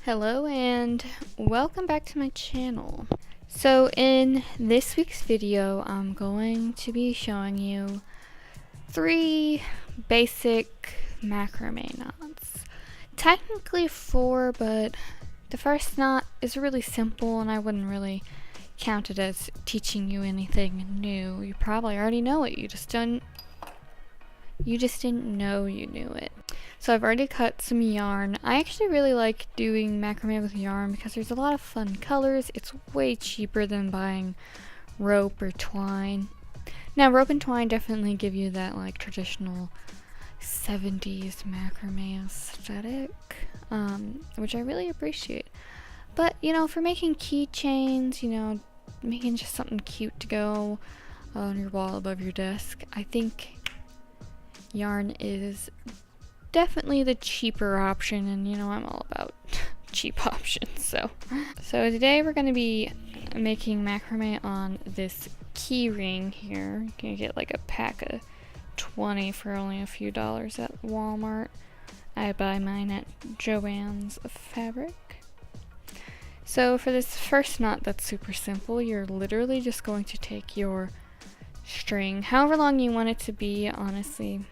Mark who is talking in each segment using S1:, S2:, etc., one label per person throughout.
S1: Hello and welcome back to my channel. So in this week's video, I'm going to be showing you 3 basic macrame knots. Technically 4, but the first knot is really simple and I wouldn't really count it as teaching you anything new. You probably already know it, you just didn't know you knew it. So I've already cut some yarn. I actually really like doing macrame with yarn because there's a lot of fun colors. It's way cheaper than buying rope or twine. Now rope and twine definitely give you that like traditional 70s macrame aesthetic, which I really appreciate. But you know, for making keychains, you know, making just something cute to go on your wall above your desk, I think yarn is definitely the cheaper option, and you know I'm all about cheap options. So today we're going to be making macrame on this key ring here. You can get like a pack of 20 for only a few dollars at Walmart. I buy mine at Joann's Fabric. So for this first knot, that's super simple. You're literally just going to take your string, however long you want it to be, honestly.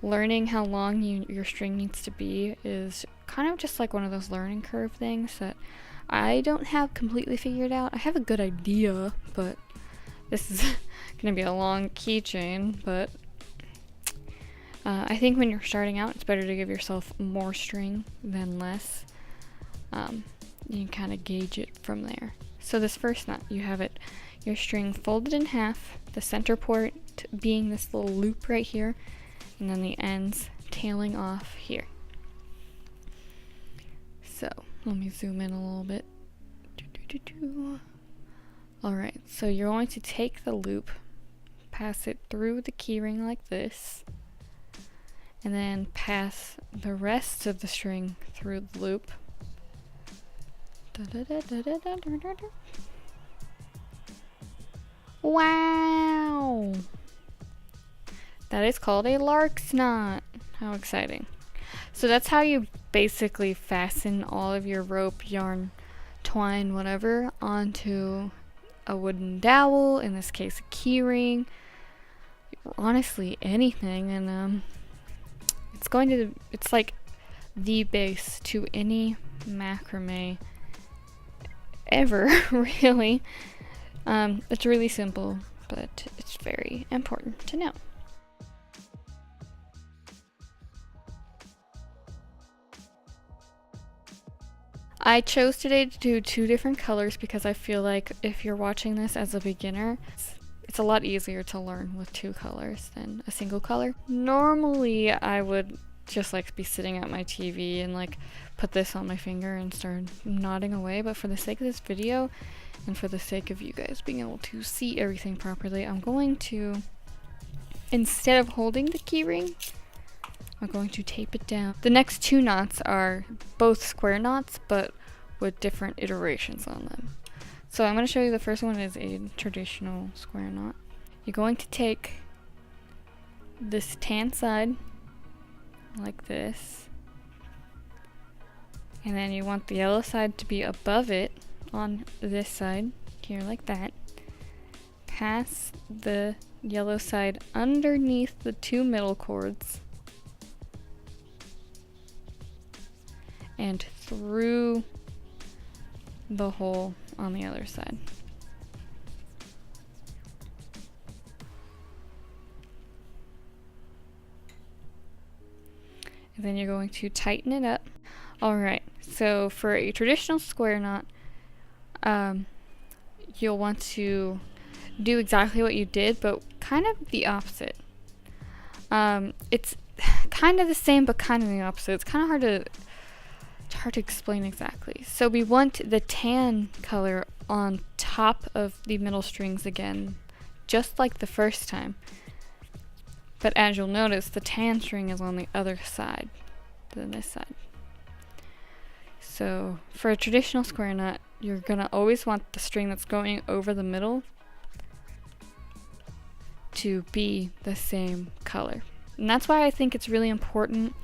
S1: Learning how long your string needs to be is kind of just like one of those learning curve things that I don't have completely figured out. I have a good idea, but this is going to be a long keychain, but I think when you're starting out, it's better to give yourself more string than less. You can kind of gauge it from there. So this first knot, you have your string folded in half, the center point being this little loop right here, and then the ends tailing off here. So let me zoom in a little bit. Alright, so you're going to take the loop, pass it through the keyring like this, and then pass the rest of the string through the loop. Wow! That is called a lark's knot. How exciting. So that's how you basically fasten all of your rope, yarn, twine, whatever, onto a wooden dowel, in this case a key ring, honestly anything, and it's like the base to any macrame ever, really. It's really simple, but it's very important to know. I chose today to do 2 different colors because I feel like if you're watching this as a beginner, it's a lot easier to learn with 2 colors than a single color. Normally I would just like be sitting at my TV and like put this on my finger and start knotting away, but for the sake of this video and for the sake of you guys being able to see everything properly, I'm going to, instead of holding the key ring, I'm going to tape it down. The next 2 knots are both square knots, but with different iterations on them. So I'm going to show you the first one is a traditional square knot. You're going to take this tan side, like this, and then you want the yellow side to be above it on this side, here like that. Pass the yellow side underneath the 2 middle cords, and through the hole on the other side. And then you're going to tighten it up. Alright, so for a traditional square knot, you'll want to do exactly what you did, but kind of the opposite. It's kind of the same, but kind of the opposite. It's kind of hard to explain exactly. So we want the tan color on top of the middle strings again, just like the first time. But as you'll notice, the tan string is on the other side than this side. So for a traditional square knot, you're gonna always want the string that's going over the middle to be the same color. And that's why I think it's really important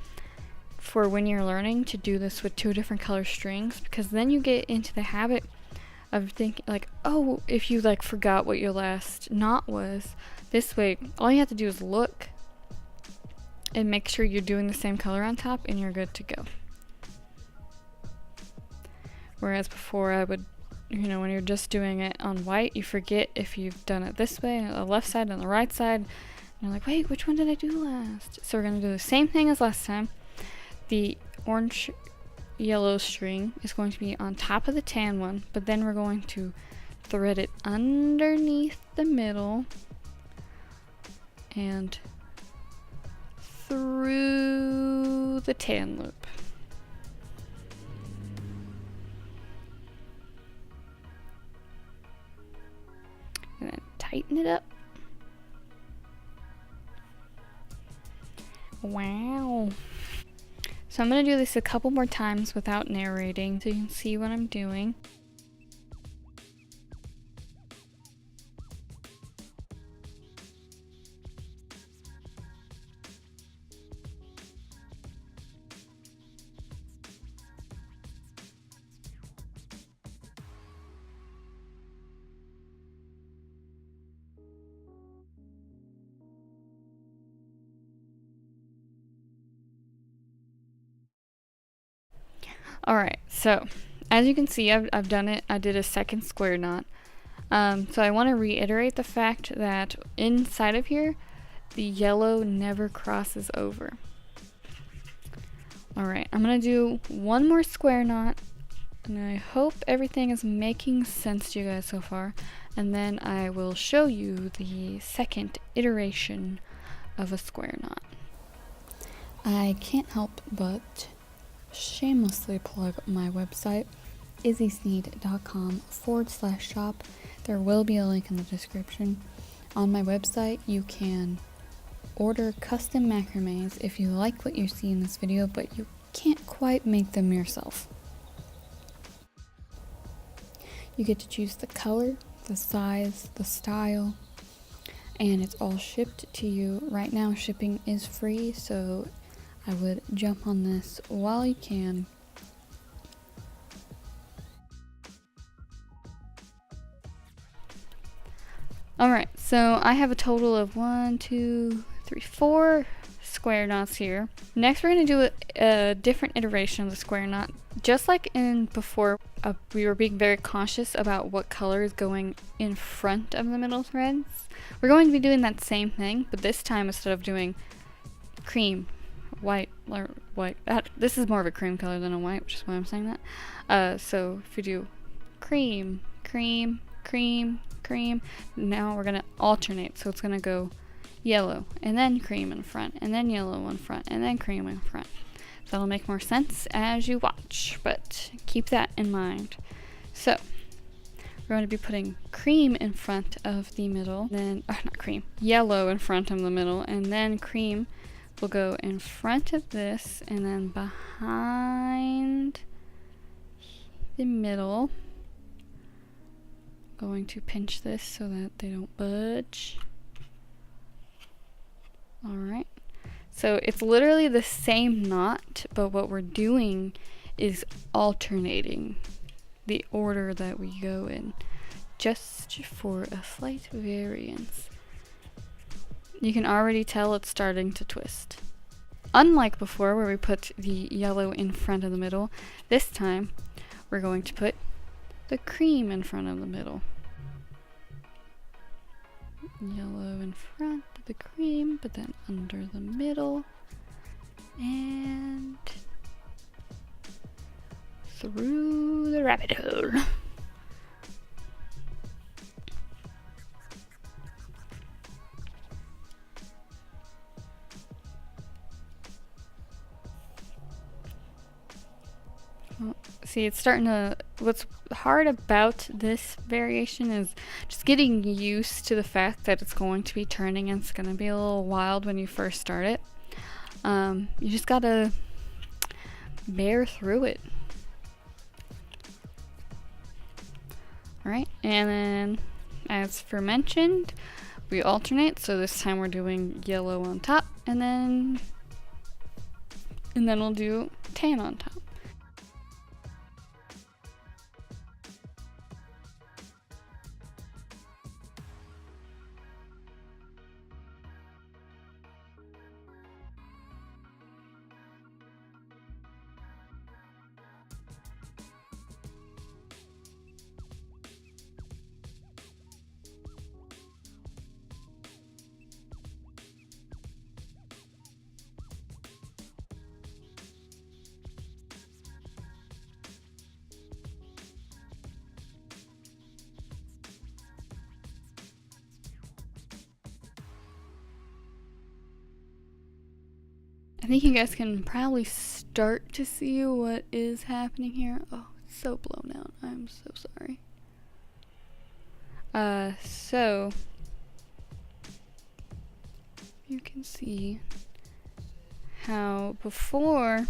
S1: for when you're learning to do this with 2 different color strings, because then you get into the habit of thinking like, oh, if you like forgot what your last knot was, this way all you have to do is look and make sure you're doing the same color on top and you're good to go. Whereas before I would, you know, when you're just doing it on white, you forget if you've done it this way, on the left side and the right side, and you're like, wait, which one did I do last? So we're going to do the same thing as last time. The orange yellow string is going to be on top of the tan one, but then we're going to thread it underneath the middle and through the tan loop. And then tighten it up. Wow. So I'm going to do this a couple more times without narrating so you can see what I'm doing. Alright, so as you can see, I've done it. I did a second square knot. So I want to reiterate the fact that inside of here, the yellow never crosses over. Alright, I'm going to do one more square knot, and I hope everything is making sense to you guys so far, and then I will show you the second iteration of a square knot. I can't help but shamelessly plug my website, izzysneed.com/shop. There will be a link in the description. On my website, you can order custom macrames if you like what you see in this video, but you can't quite make them yourself. You get to choose the color, the size, the style, and it's all shipped to you. Right now, shipping is free, so I would jump on this while you can. Alright, so I have a total of 1, 2, 3, 4 square knots here. Next we're going to do a different iteration of the square knot. Just like in before, we were being very cautious about what color is going in front of the middle threads. We're going to be doing that same thing, but this time instead of doing cream, white, or white, this is more of a cream color than a white, which is why I'm saying that. So if we do cream, cream, cream, cream, now we're going to alternate. So it's going to go yellow, and then cream in front, and then yellow in front, and then cream in front. That'll make more sense as you watch, but keep that in mind. So we're going to be putting cream in front of the middle, then, not cream, yellow in front of the middle, and then cream will go in front of this and then behind the middle. Going to pinch this so that they don't budge. Alright, so it's literally the same knot, but what we're doing is alternating the order that we go in, just for a slight variance. You can already tell it's starting to twist. Unlike before where we put the yellow in front of the middle, this time we're going to put the cream in front of the middle. Yellow in front of the cream, but then under the middle, and through the rabbit hole. See, it's starting to, what's hard about this variation is just getting used to the fact that it's going to be turning and it's going to be a little wild when you first start it. You just gotta bear through it. Alright, and then as for mentioned, we alternate, so this time we're doing yellow on top and then and then we'll do tan on top. I think you guys can probably start to see what is happening here. Oh, it's so blown out. I'm so sorry. So you can see how before,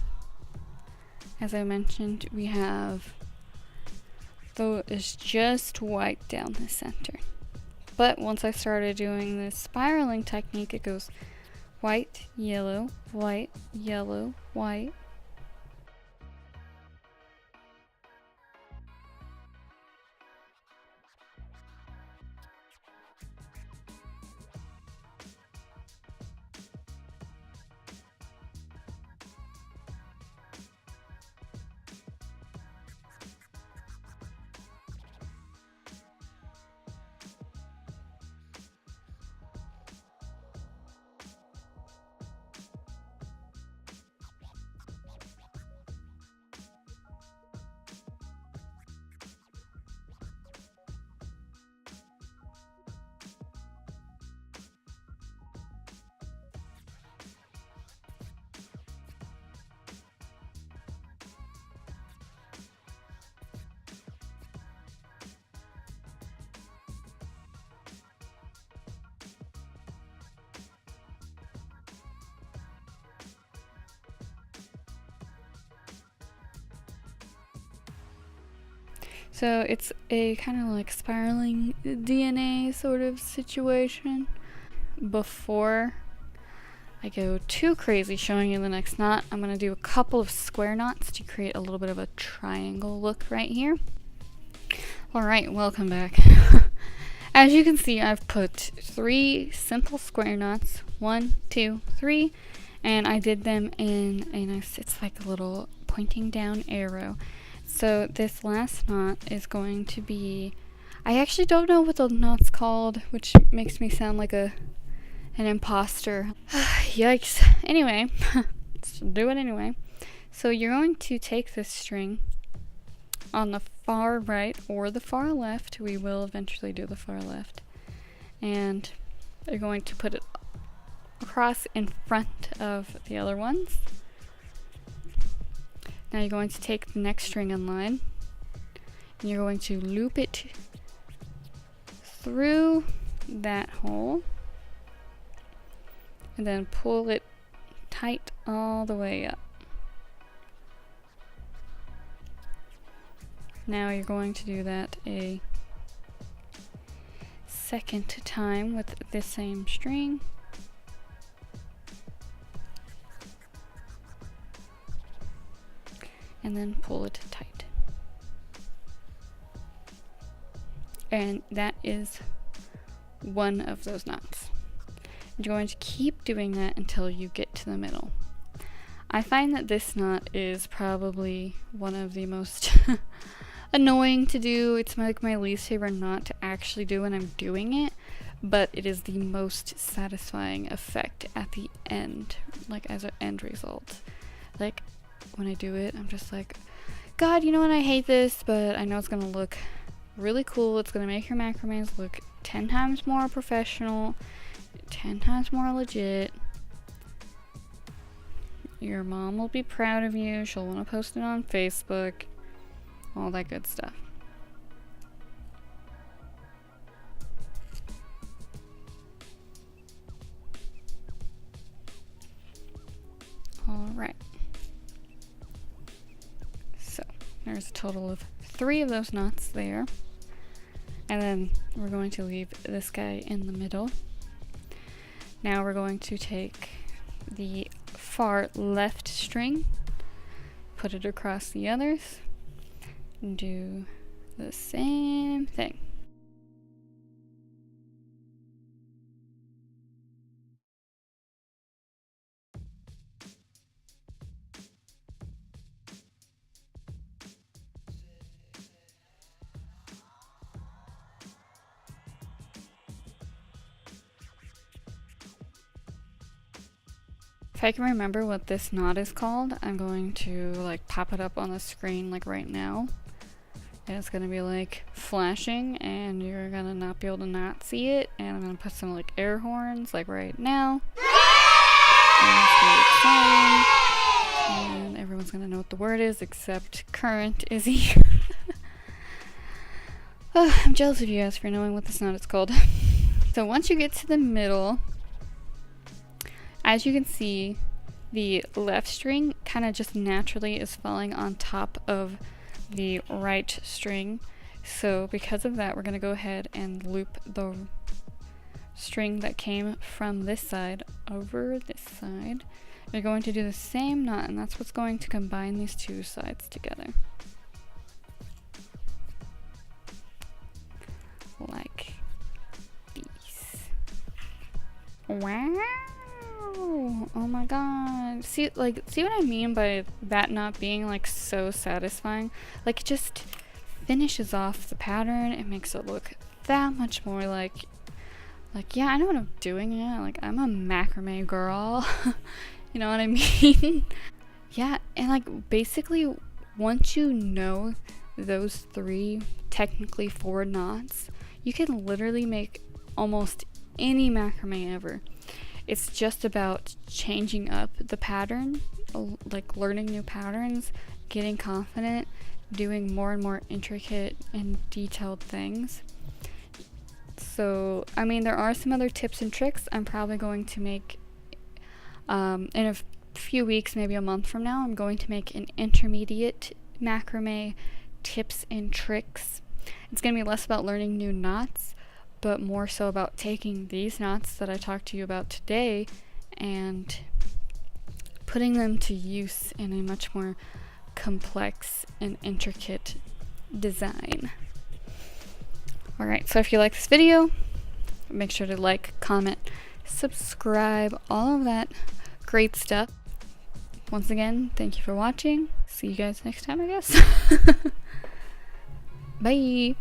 S1: as I mentioned, we have though it's just white down the center. But once I started doing this spiraling technique, it goes white, yellow, white, yellow, white. So it's a kind of like spiraling DNA sort of situation. Before I go too crazy showing you the next knot, I'm going to do a couple of square knots to create a little bit of a triangle look right here. Alright, welcome back. As you can see, I've put 3 simple square knots, 1, 2, 3, and I did them in a nice, it's like a little pointing down arrow. So this last knot is going to be, I actually don't know what the knot's called, which makes me sound like an imposter. Yikes. Anyway, let's do it anyway. So you're going to take this string on the far right or the far left. We will eventually do the far left. And you're going to put it across in front of the other ones. Now you're going to take the next string in line and you're going to loop it through that hole and then pull it tight all the way up. Now you're going to do that a second time with the same string. And then pull it tight. And that is one of those knots. You're going to keep doing that until you get to the middle. I find that this knot is probably one of the most annoying to do. It's like my least favorite knot to actually do when I'm doing it, but it is the most satisfying effect at the end, like as an end result. Like when I do it, I'm just like, God, you know what, I hate this, but I know it's gonna look really cool. It's gonna make your macrames look 10 times more professional, 10 times more legit. Your mom will be proud of you. She'll want to post it on Facebook, all that good stuff. All right. So there's a total of 3 of those knots there. And then we're going to leave this guy in the middle. Now we're going to take the far left string, put it across the others, and do the same thing. If I can remember what this knot is called, I'm going to like pop it up on the screen like right now. And it's gonna be like flashing and you're gonna not be able to not see it. And I'm gonna put some like air horns like right now. And everyone's gonna know what the word is except current Izzy. Oh, I'm jealous of you guys for knowing what this knot is called. So once you get to the middle, as you can see, the left string kind of just naturally is falling on top of the right string. So because of that, we're going to go ahead and loop the string that came from this side over this side. You're going to do the same knot, and that's what's going to combine these two sides together. Like these. Wow! Oh my god. See what I mean by that not being like so satisfying? Like, it just finishes off the pattern. It makes it look that much more like yeah, I know what I'm doing. Yeah, like I'm a macrame girl. You know what I mean? Yeah, and like basically once you know those three, technically 4 knots, you can literally make almost any macrame ever. It's just about changing up the pattern, like learning new patterns, getting confident, doing more and more intricate and detailed things. So, I mean, there are some other tips and tricks I'm probably going to make in a few weeks, maybe a month from now. I'm going to make an intermediate macrame tips and tricks. It's going to be less about learning new knots, but more so about taking these knots that I talked to you about today and putting them to use in a much more complex and intricate design. Alright, so if you like this video, make sure to like, comment, subscribe, all of that great stuff. Once again, thank you for watching. See you guys next time, I guess. Bye!